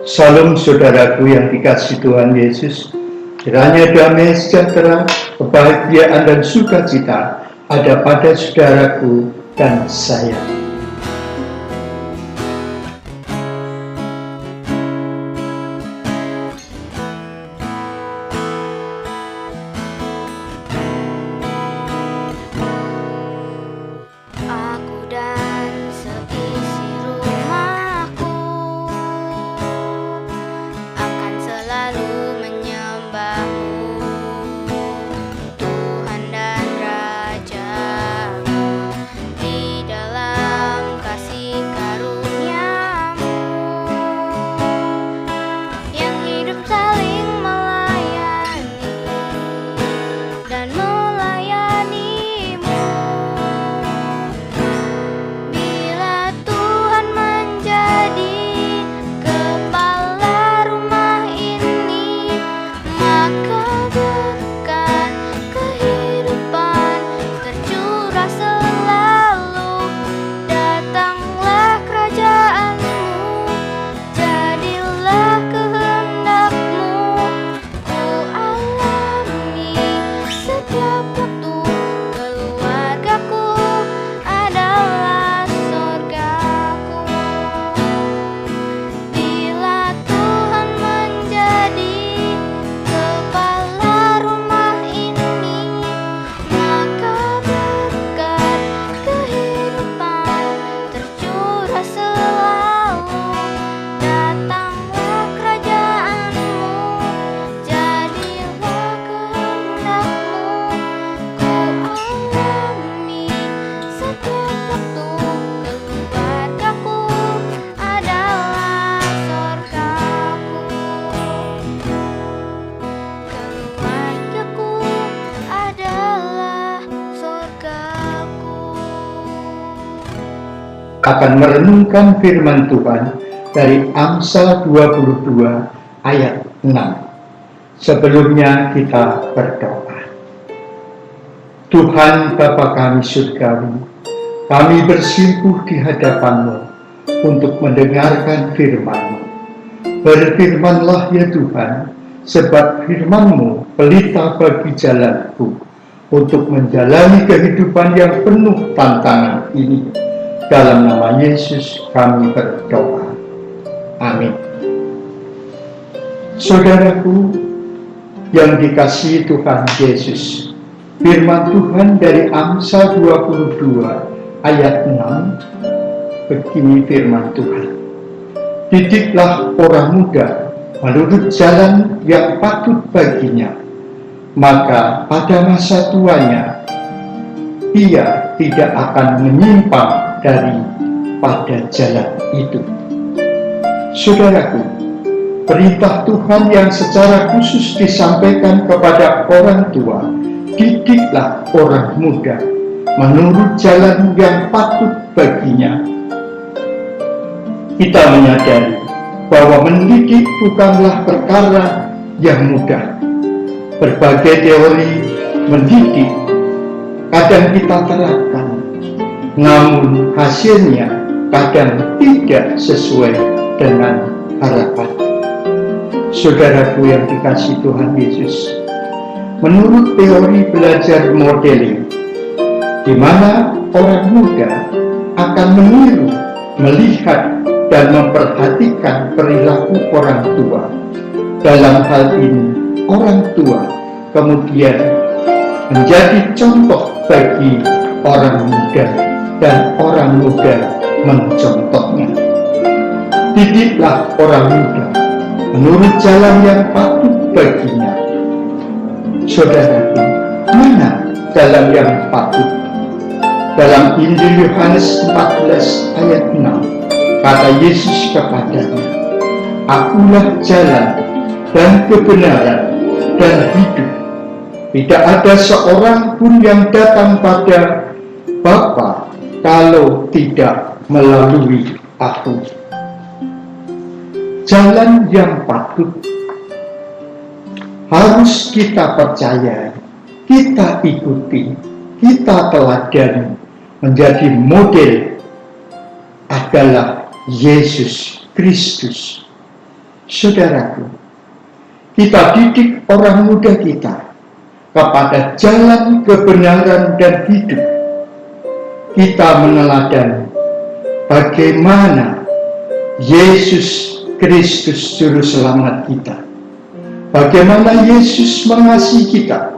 Salam saudaraku yang dikasihi Tuhan Yesus. Kiranya damai sejahtera, kebahagiaan dan sukacita ada pada saudaraku dan saya. Aku dan seisi rumahku akan selalu menyembah-Mu, Tuhan dan Raja-Mu, di dalam kasih karunia-Mu yang hidup saling melayani dan melayani-Mu. Bila Tuhan menjadi kepala rumah ini, maka berkat kehidupan tercurah selalu. Datanglah kerajaan-Mu, jadilah kehendak-Mu, ku alami setiap waktu. Keluargaku adalah sorgaku. Bila Tuhan menjadi kepala rumah ini, maka berkat kehidupan tercurah selalu. Datanglah kerajaan-Mu, jadilah kehendak-Mu, ku alami setiap waktu. Keluargaku adalah sorgaku. Keluargaku adalah sorgaku. Akan merenungkan firman Tuhan dari Amsal 22 ayat 6. Sebelumnya kita berdoa. Tuhan Bapa kami surgawi, kami bersimpuh di hadapan-Mu untuk mendengarkan firman-Mu. Berfirmanlah ya Tuhan, sebab firman-Mu pelita bagi jalanku untuk menjalani kehidupan yang penuh tantangan ini. Dalam nama Yesus kami berdoa. Amin. Saudaraku yang dikasihi Tuhan Yesus, firman Tuhan dari Amsal 22 ayat 6, begini firman Tuhan. Didiklah orang muda menurut jalan yang patut baginya, maka pada masa tuanya ia tidak akan menyimpang daripada jalan itu. Saudaraku, perintah Tuhan yang secara khusus disampaikan kepada orang tua, didiklah orang muda menurut jalan yang patut baginya. Kita menyadari bahwa mendidik bukanlah perkara yang mudah. Berbagai teori mendidik kadang kita terapkan, namun hasilnya kadang tidak sesuai dengan harapan. Saudaraku yang dikasihi Tuhan Yesus, menurut teori belajar modeling, di mana orang muda akan meniru, melihat, dan memperhatikan perilaku orang tua. Dalam hal ini, orang tua kemudian menjadi contoh bagi orang muda, dan orang muda mencontohnya. Didiklah orang muda menurut jalan yang patut baginya. Saudaraku, mana jalan yang patut? Dalam Injil Yohanes 14 ayat 6, kata Yesus kepadanya, Akulah jalan dan kebenaran dan hidup. Tidak ada seorang pun yang datang pada Bapa kalau tidak melalui Aku. Jalan yang patut harus kita percayai, kita ikuti, kita teladani. Menjadi model adalah Yesus Kristus. Saudaraku, kita didik orang muda kita kepada jalan kebenaran dan hidup. Kita meneladani bagaimana Yesus Kristus Juru Selamat kita, bagaimana Yesus mengasihi kita,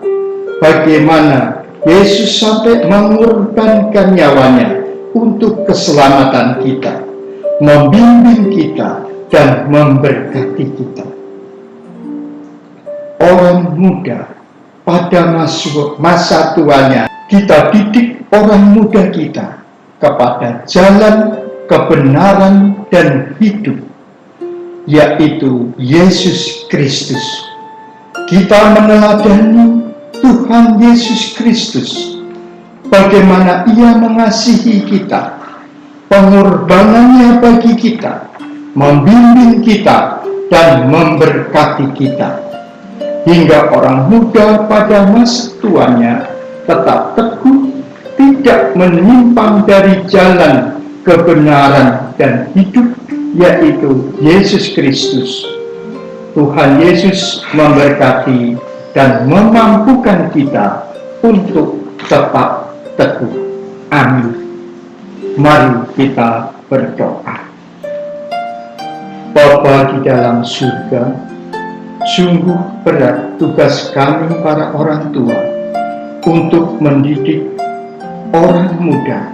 bagaimana Yesus sampai mengorbankan nyawanya untuk keselamatan kita, membimbing kita, dan memberkati kita. Orang muda pada masa tuanya, kita didik orang muda kita kepada jalan kebenaran dan hidup, yaitu Yesus Kristus. Kita meneladani Tuhan Yesus Kristus, bagaimana Ia mengasihi kita, pengorbanannya bagi kita, membimbing kita, dan memberkati kita, hingga orang muda pada masa tuanya tetap teguh, tidak menyimpang dari jalan kebenaran dan hidup, yaitu Yesus Kristus. Tuhan Yesus memberkati dan memampukan kita untuk tetap teguh. Amin. Mari kita berdoa. Bapa di dalam surga, sungguh berat tugas kami para orang tua untuk mendidik orang muda.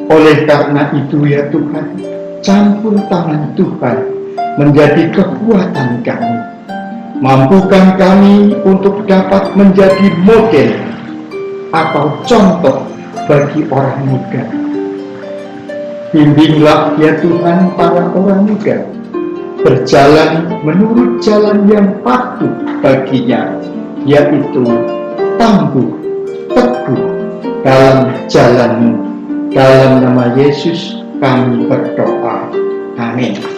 Oleh karena itu ya Tuhan, campur tangan Tuhan menjadi kekuatan kami. Mampukan kami untuk dapat menjadi model atau contoh bagi orang muda. Bimbinglah ya Tuhan para orang muda berjalan menurut jalan yang patut baginya, yaitu tangguh, teguh dalam jalan-Mu. Dalam nama Yesus kami berdoa. Amin.